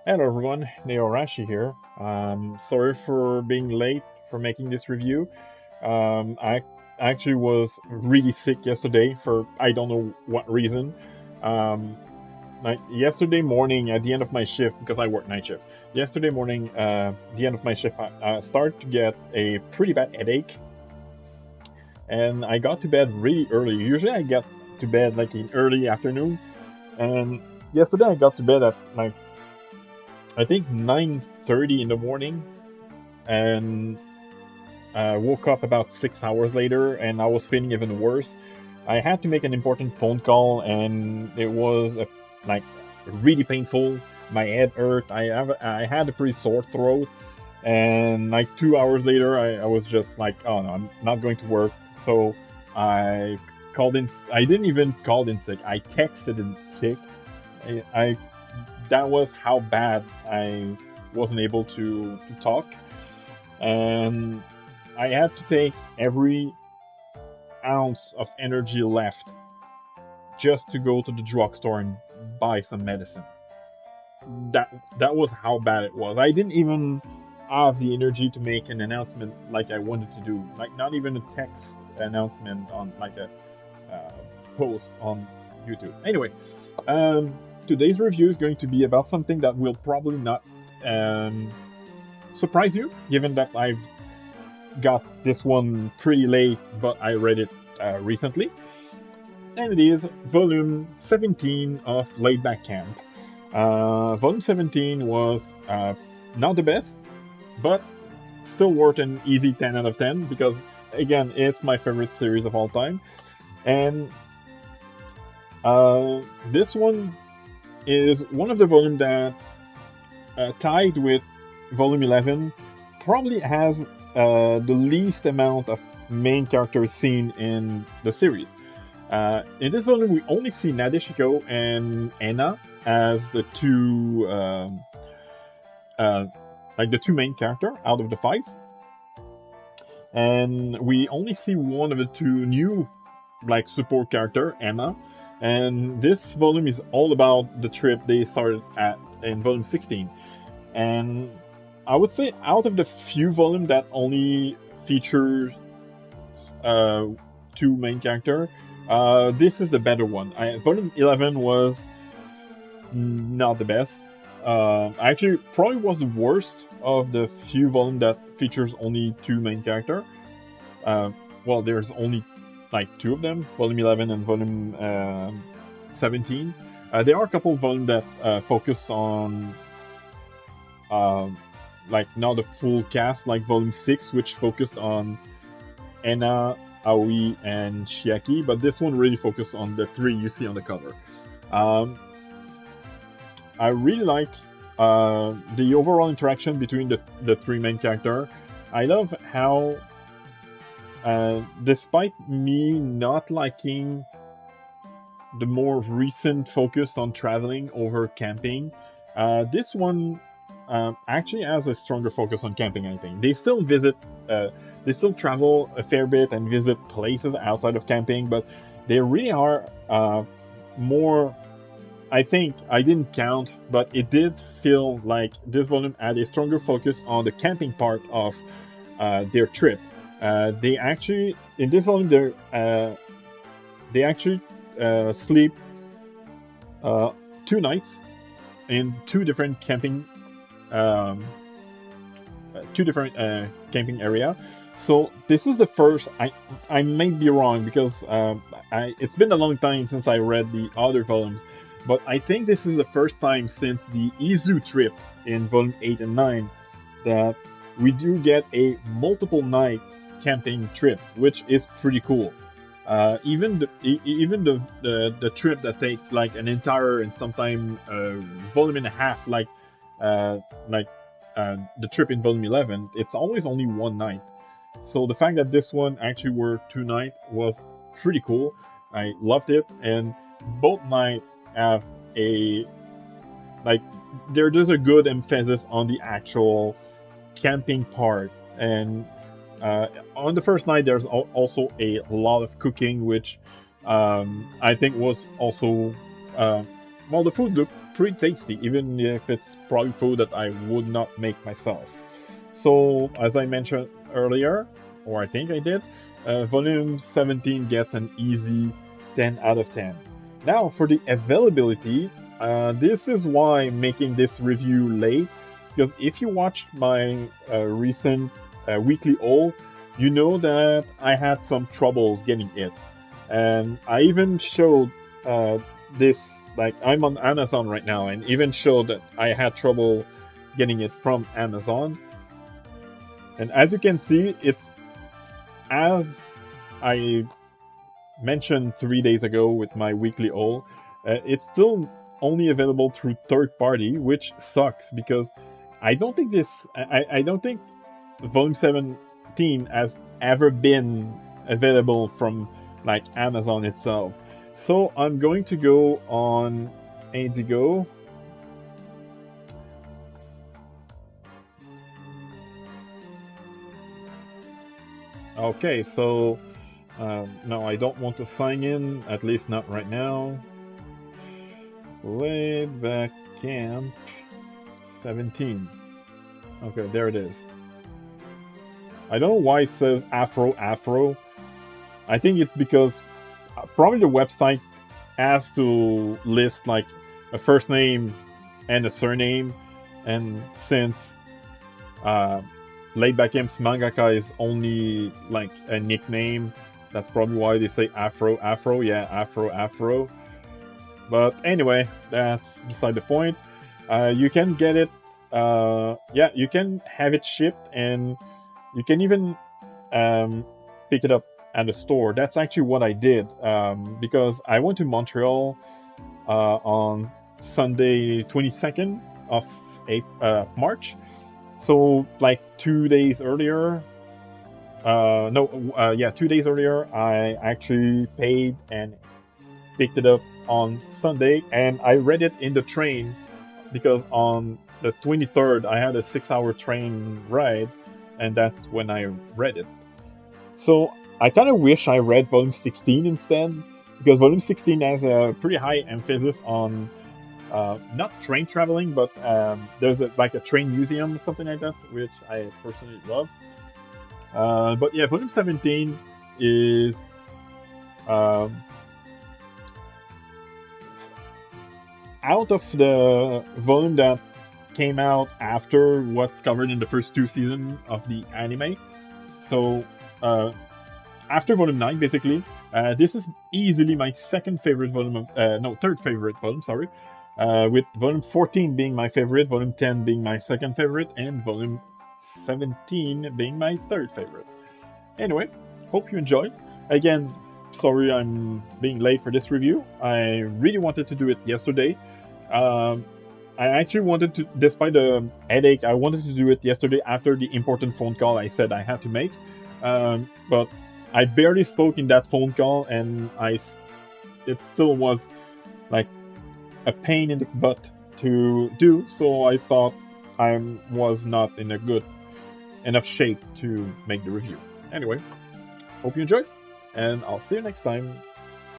Hello everyone, Neorashi here. Sorry for being late for making this review. I actually was really sick yesterday for I don't know what reason. Um, like yesterday morning at the end of my shift, because I work night shift. Yesterday morning, the end of my shift, I started to get a pretty bad headache, and I got to bed really early. Usually I get to bed like in early afternoon, and yesterday I got to bed at like I think 9:30 in the morning, and woke up about 6 hours later, and I was feeling even worse. I had to make an important phone call, and it was like really painful. My head hurt. I had a pretty sore throat, and like 2 hours later, I was just like, oh no, I'm not going to work. So I called in. I didn't even call in sick. I texted in sick. I that was how bad I wasn't able to talk, and I had to take every ounce of energy left just to go to the drugstore and buy some medicine. That was how bad it was. I didn't even have the energy to make an announcement like I wanted to do, like not even a text announcement on like a uh, post on YouTube. Anyway, um, today's review is going to be about something that will probably not um, surprise you, given that I've got this one pretty late, but I read it recently. And it is volume 17 of Laid Back Camp. Volume 17 was not the best, but still worth an easy 10 out of 10 because, again, it's my favorite series of all time. And this one is one of the volumes that, tied with volume 11, probably has the least amount of main characters seen in the series. In this volume, we only see Nadeshiko and Anna as the two, uh, like the two main character out of the five, and we only see one of the two new, like support character, Anna. And this volume is all about the trip they started at in volume 16. And I would say out of the few volume that only features uh, two main character, this is the better one. Volume 11 was not the best. Actually, probably was the worst of the few volume that features only two main character. Uh, well, there's only like two of them, volume 11 and volume 17. There are a couple of volume that focus on um, like not a full cast, like volume 6, which focused on Ena, Aoi, and Shiaki, but this one really focused on the three you see on the cover. Um, I really like the overall interaction between the three main character. I love how, despite me not liking the more recent focus on traveling over camping, this one actually has a stronger focus on camping. I think they still travel a fair bit and visit places outside of camping, but they really are more. I think I didn't count, but it did feel like this volume had a stronger focus on the camping part of their trip. They actually in this volume they actually sleep uh, 2 nights in um, two different camping area. So this is the first. I might be wrong because it's been a long time since I read the other volumes, but I think this is the first time since the Izu trip in volume 8 and 9 that we do get a multiple night camping trip, which is pretty cool. Even the trip that take like an entire and sometime volume and a half, uh, like the trip in volume 11, it's always only one night. So the fact that this one actually were 2 nights was pretty cool. I loved it, and both nights have a like there there's a good emphasis on the actual camping part. And on the first night, there's also a lot of cooking, which I think was also uh, well, the food looked pretty tasty, even if it's probably food that I would not make myself. So, as I mentioned earlier, or I think I did, volume 17 gets an easy 10 out of 10. Now, for the availability, this is why I'm making this review late, because if you watched my recent weekly haul, you know that I had some troubles getting it. And I even showed this, like, I'm on Amazon right now, and even showed that I had trouble getting it from Amazon. And as you can see, it's as I mentioned 3 days ago with my weekly haul, it's still only available through third party, which sucks because I don't think Volume 17 has ever been available from like Amazon itself. So I'm going to go on Indigo. Okay, so no, I don't want to sign in, at least not right now. Laidback Camp 17. Okay, there it is. I don't know why it says Afro. I think it's because probably the website has to list like a first name and a surname, and since uh, Laidback Camp's mangaka is only like a nickname, that's probably why they say Afro. Yeah, Afro. But anyway, that's beside the point. You can get it. Yeah, you can have it shipped, and you can even pick it up at the store. That's actually what I did because I went to Montreal on Sunday 22nd of March. So like 2 days earlier, no, yeah, 2 days earlier, I actually paid and picked it up on Sunday, and I read it in the train because on the 23rd I had a 6-hour train ride, and that's when I read it. So I kind of wish I read Volume 16 instead, because Volume 16 has a pretty high emphasis on not train traveling, but there's like a train museum, something like that, which I personally love. But yeah, Volume 17 is um, out of the volume that came out after what's covered in the first two seasons of the anime. So after volume 9, basically, this is easily my second favorite volume of, no, third favorite volume, sorry. With volume 14 being my favorite, volume 10 being my second favorite, and volume 17 being my third favorite. Anyway, hope you enjoyed. Again, sorry I'm being late for this review. I really wanted to do it yesterday. I actually wanted to, despite the headache, I wanted to do it yesterday after the important phone call I said I had to make. But I barely spoke in that phone call, and it still was like a pain in the butt to do. So I thought I was not in a good enough shape to make the review. Anyway, hope you enjoyed, and I'll see you next time.